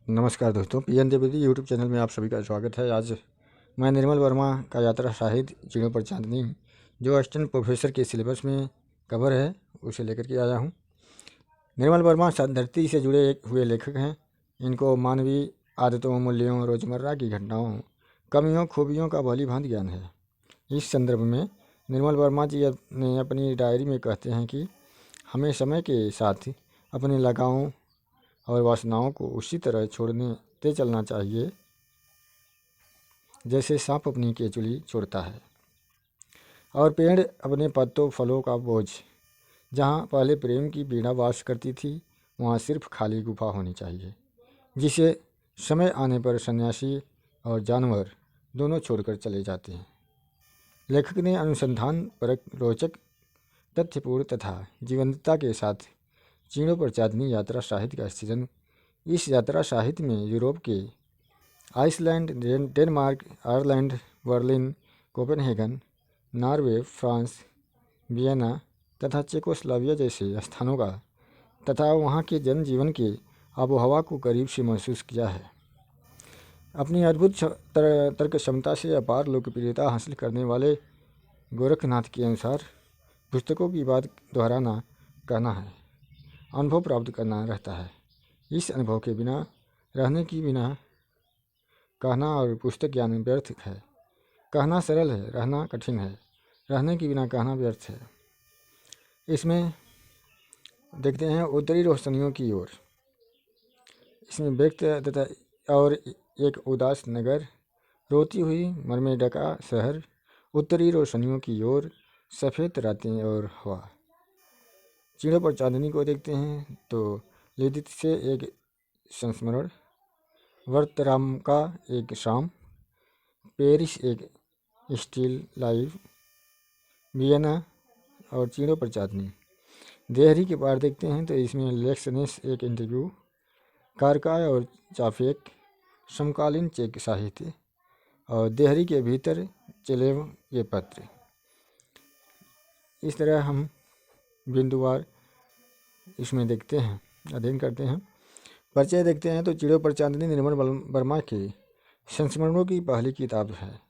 नमस्कार दोस्तों, PN Dwivedi YouTube channel में आप सभी का स्वागत है। आज मैं निर्मल वर्मा का यात्रा शाहिद चिड़ियों पर चांदनी, जो असिस्टेंट प्रोफेसर के सिलेबस में कवर है, उसे लेकर के आया हूँ। निर्मल वर्मा धरती से जुड़े हुए लेखक हैं। इनको मानवीय आदतों, मूल्यों, रोजमर्रा की घटनाओं, कमियों, खूबियों का भलीभांति ज्ञान है। इस संदर्भ में निर्मल वर्मा जी ने अपनी डायरी में कहते हैं कि हमें समय के साथ अपने लगावों और वासनाओं को उसी तरह छोड़ते चलना चाहिए जैसे सांप अपनी केचुली छोड़ता है, और पेड़ अपने पत्तों फलों का बोझ। जहाँ पहले प्रेम की पीड़ा वास करती थी, वहाँ सिर्फ खाली गुफा होनी चाहिए, जिसे समय आने पर सन्यासी और जानवर दोनों छोड़कर चले जाते हैं। लेखक ने अनुसंधान परक, रोचक, तथ्यपूर्ण तथा जीवंतता के साथ चिड़ियों पर चांदनी यात्रा साहित्य का सृजन। इस यात्रा साहित्य में यूरोप के Iceland, Denmark, Ireland, Berlin, Copenhagen, Norway, France, Vienna तथा चेकोस्लोवाकिया जैसे स्थानों का तथा वहाँ के जनजीवन के आबोहवा को करीब से महसूस किया है। अपनी अद्भुत तर्क क्षमता से अपार लोकप्रियता हासिल करने वाले गोरखनाथ के अनुसार, पुस्तकों की बात दोहराना कहना है, अनुभव प्राप्त करना रहता है। इस अनुभव के बिना रहने की बिना कहना और पुस्तक ज्ञान व्यर्थ है। कहना सरल है, रहना कठिन है। रहने के बिना कहना व्यर्थ है। इसमें देखते हैं उत्तरी रोशनियों की ओर। इसमें व्यक्त तथा और एक उदास नगर, रोती हुई मर में ढका शहर, उत्तरी रोशनियों की ओर, सफ़ेद रातें और हवा। चिड़ियों पर चांदनी को देखते हैं तो लिदित से एक संस्मरण, वर्तराम का एक शाम, पेरिस एक स्टिल लाइव, वियना और चिड़ियों पर चांदनी। देहरी के पार देखते हैं तो इसमें लेक्सनेस एक इंटरव्यू, कारकाय और चाफेक समकालीन चेक साहित्य, और देहरी के भीतर चेलेव ये पत्र। इस तरह हम बिंदुवार इसमें देखते हैं, अध्ययन करते हैं। परिचय देखते हैं तो चिड़ियों पर चांदनी निर्मल वर्मा के संस्मरणों की पहली किताब है।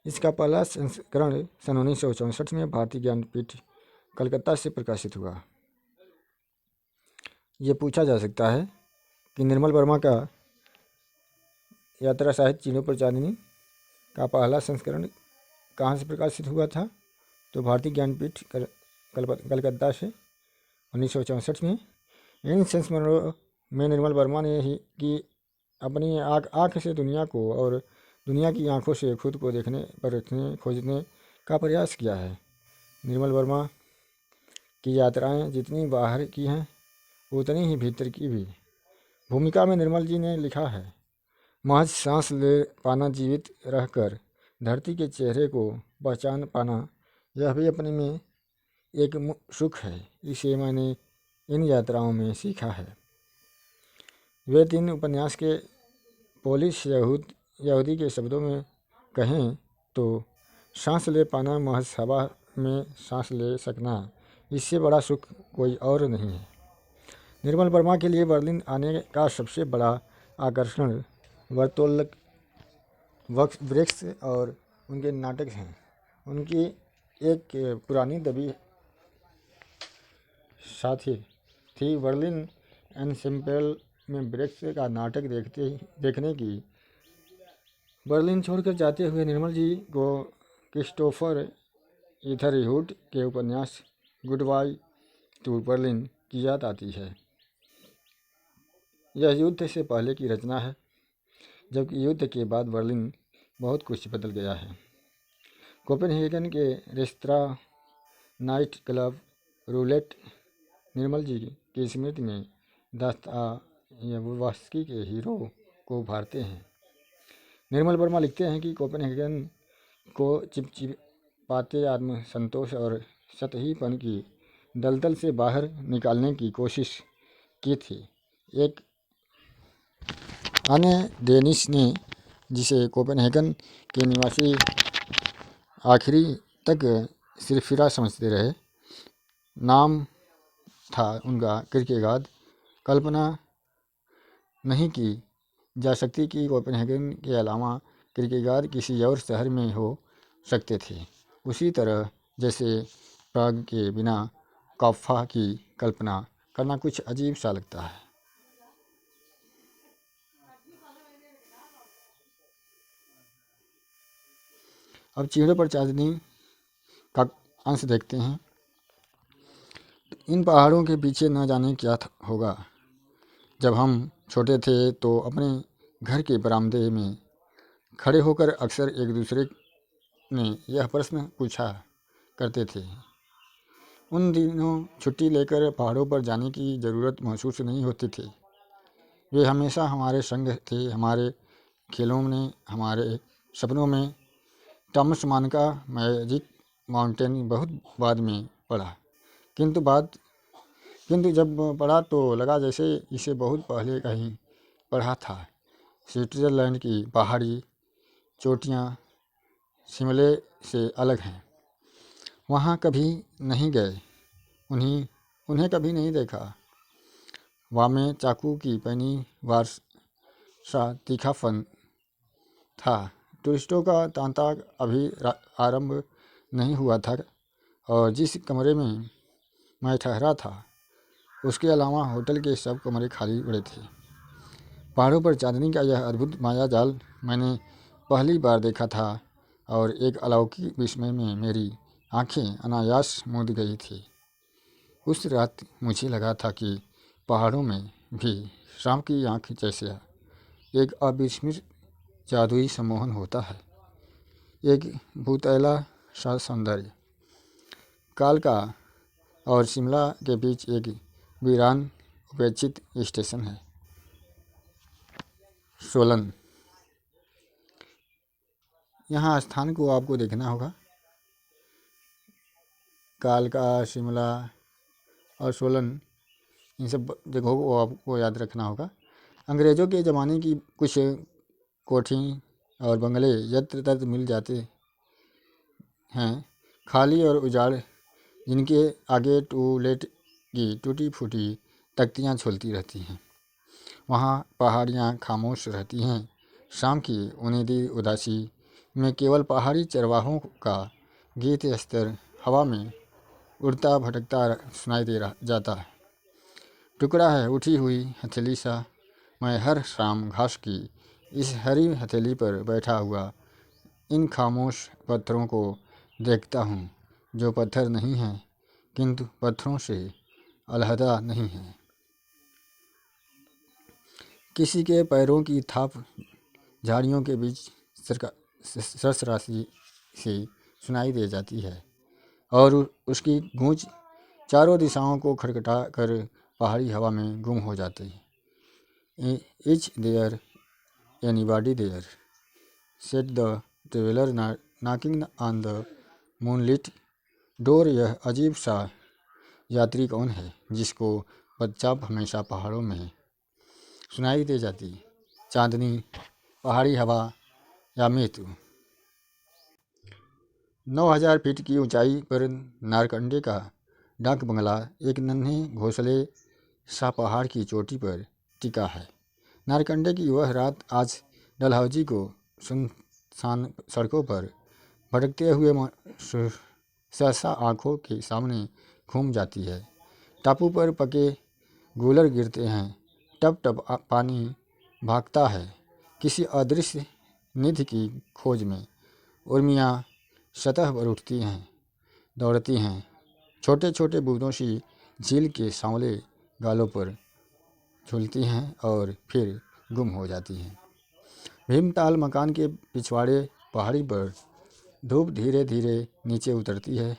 इसका पहला संस्करण सन 1964 में भारतीय ज्ञानपीठ कलकत्ता से प्रकाशित हुआ। ये पूछा जा सकता है कि निर्मल वर्मा का यात्रा साहित्य चिड़ियों पर चांदनी का पहला संस्करण कहाँ से प्रकाशित हुआ था, तो भारतीय ज्ञानपीठ कलकत्ता से 1964 में। इन संस्मरणों में निर्मल वर्मा ने ही कि अपनी आँख से दुनिया को और दुनिया की आँखों से खुद को देखने, परखने, खोजने का प्रयास किया है। निर्मल वर्मा की यात्राएं जितनी बाहर की हैं, उतनी ही भीतर की भी। भूमिका में निर्मल जी ने लिखा है, महज सांस ले पाना, जीवित रहकर धरती के चेहरे को पहचान पाना, यह भी अपने में एक सुख है। इसे मैंने इन यात्राओं में सीखा है। वे 3 उपन्यास के पोलिश यहूदी के शब्दों में कहें तो सांस ले पाना, महज हवा में सांस ले सकना, इससे बड़ा सुख कोई और नहीं है। निर्मल वर्मा के लिए बर्लिन आने का सबसे बड़ा आकर्षण बर्तोल्ट ब्रेख्त और उनके नाटक हैं। उनकी एक पुरानी दबी साथी थी बर्लिन एनसेम्बल में ब्रेख्त का नाटक देखने की। बर्लिन छोड़कर जाते हुए निर्मल जी को क्रिस्टोफर इथरवुड के उपन्यास गुड बाय टू बर्लिन की याद आती है। यह युद्ध से पहले की रचना है, जबकि युद्ध के बाद बर्लिन बहुत कुछ बदल गया है। कोपेनहेगन के रेस्तरां, नाइट क्लब, रूलेट निर्मल जी की स्मृति में दोस्तोयेवस्की के हीरो को उभारते हैं। निर्मल वर्मा लिखते हैं कि कोपेनहेगन को चिपचिपाते आत्मसंतोष और सतहीपन की दलदल से बाहर निकालने की कोशिश की थी। एक अन्य डेनिश ने, जिसे कोपेनहेगन के निवासी आखिरी तक सिरफिरा समझते रहे, नाम था उनका किरकेगाद, कल्पना नहीं की जा सकती कि कोपेनहेगन के अलावा किर्केगाड किसी और शहर में हो सकते थे, उसी तरह जैसे प्राग के बिना काफ्का की कल्पना करना कुछ अजीब सा लगता है। अब चीड़ों पर चांदनी का अंश देखते हैं। इन पहाड़ों के पीछे न जाने क्या होगा। जब हम छोटे थे तो अपने घर के बरामदे में खड़े होकर अक्सर एक दूसरे ने यह प्रश्न पूछा करते थे। उन दिनों छुट्टी लेकर पहाड़ों पर जाने की ज़रूरत महसूस नहीं होती थी। वे हमेशा हमारे संग थे, हमारे खेलों में, हमारे सपनों में। टॉमस मान का मैजिक माउंटेन बहुत बाद में पढ़ा, किंतु जब पढ़ा तो लगा जैसे इसे बहुत पहले कहीं पढ़ा था। स्विट्ज़रलैंड की पहाड़ी चोटियाँ शिमले से अलग हैं। वहाँ कभी नहीं गए, उन्हें कभी नहीं देखा। वहाँ में चाकू की पैनी वार सा तीखापन था। टूरिस्टों का तांता अभी आरंभ नहीं हुआ था और जिस कमरे में मैं ठहरा था उसके अलावा होटल के सब कमरे खाली पड़े थे। पहाड़ों पर चांदनी का यह अद्भुत माया जाल मैंने पहली बार देखा था और एक अलौकिक विस्मय में मेरी आंखें अनायास मूंद गई थी। उस रात मुझे लगा था कि पहाड़ों में भी शाम की आंख जैसा एक अविस्मृत जादुई सम्मोहन होता है, एक भूतैला सा सौंदर्य। कालका और शिमला के बीच एक वीरान उपेक्षित स्टेशन है, सोलन। यहाँ स्थान को आपको देखना होगा। कालका, शिमला और सोलन, इन सब जगहों को आपको याद रखना होगा। अंग्रेज़ों के ज़माने की कुछ कोठी और बंगले यत्र तत्र मिल जाते हैं, खाली और उजाड़, जिनके आगे टूलेट की टूटी फूटी तख्तियाँ झूलती रहती हैं। वहाँ पहाड़ियाँ खामोश रहती हैं। शाम की उन्नीदी उदासी में केवल पहाड़ी चरवाहों का गीत स्तर हवा में उड़ता भटकता सुनाई जाता है। टुकड़ा है उठी हुई हथेली सा, मैं हर शाम घास की इस हरी हथेली पर बैठा हुआ इन खामोश पत्थरों को देखता हूँ, जो पत्थर नहीं हैं किंतु पत्थरों से अलहदा नहीं हैं। किसी के पैरों की थाप झाड़ियों के बीच सरसरासी से सुनाई दे जाती है और उसकी गूंज चारों दिशाओं को खटखटा कर पहाड़ी हवा में गुम हो जाती है। Is there anybody there, said the traveller knocking on the moonlit door. यह अजीब सा यात्री कौन है जिसको पदचाप हमेशा पहाड़ों में सुनाई दे जाती? चांदनी, पहाड़ी हवा या मृत्यु? 9000 फीट की ऊंचाई पर नारकंडे का डाक बंगला एक नन्हे घोंसले सा पहाड़ की चोटी पर टिका है। नारकंडे की वह रात आज डलहौजी को सुनसान सड़कों पर भटकते हुए सहसा आँखों के सामने घूम जाती है। टापू पर पके गूलर गिरते हैं, टप टप पानी भागता है किसी अदृश्य निधि की खोज में। उर्मियाँ सतह पर उठती हैं, दौड़ती हैं, छोटे छोटे बूंदों सी झील के सांवले गालों पर झूलती हैं और फिर गुम हो जाती हैं। भीमताल मकान के पिछवाड़े पहाड़ी पर धूप धीरे धीरे नीचे उतरती है।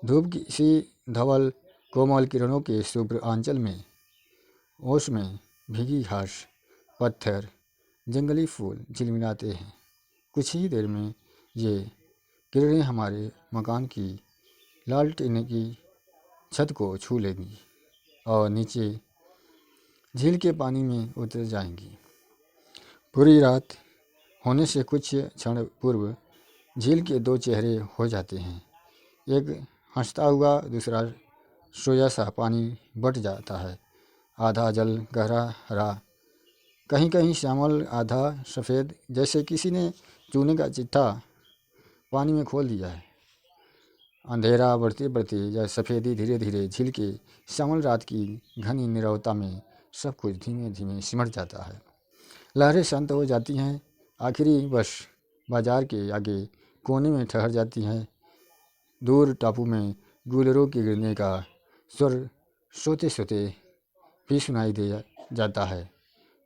धूप की सी धवल कोमल किरणों के शुभ्र आंचल में ओस में भीगी घास, पत्थर, जंगली फूल झिलमिलाते हैं। कुछ ही देर में ये किरणें हमारे मकान की लालटेन की छत को छू लेंगी और नीचे झील के पानी में उतर जाएंगी। पूरी रात होने से कुछ क्षण पूर्व झील के दो चेहरे हो जाते हैं, एक हंसता हुआ, दूसरा सोया सा पानी बट जाता है। आधा जल गहरा हरा, कहीं कहीं श्यामल आधा सफ़ेद, जैसे किसी ने चूने का चिट्ठा पानी में खोल दिया है। अंधेरा बढ़ते बढ़ते यह सफ़ेदी धीरे धीरे झील के श्यामल रात की घनी नीरवता में सब कुछ धीमे धीमे सिमट जाता है। लहरें शांत हो जाती हैं, आखिरी बस बाजार के आगे कोने में ठहर जाती हैं। दूर टापू में गूलरों के गिरने का स्वर सोते सोते भी सुनाई दे जाता है।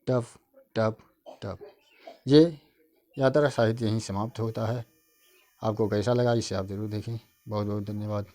टप टप टप। ये यात्रा साहित्य यहीं समाप्त होता है। आपको कैसा लगा इसे आप ज़रूर देखें। बहुत बहुत धन्यवाद।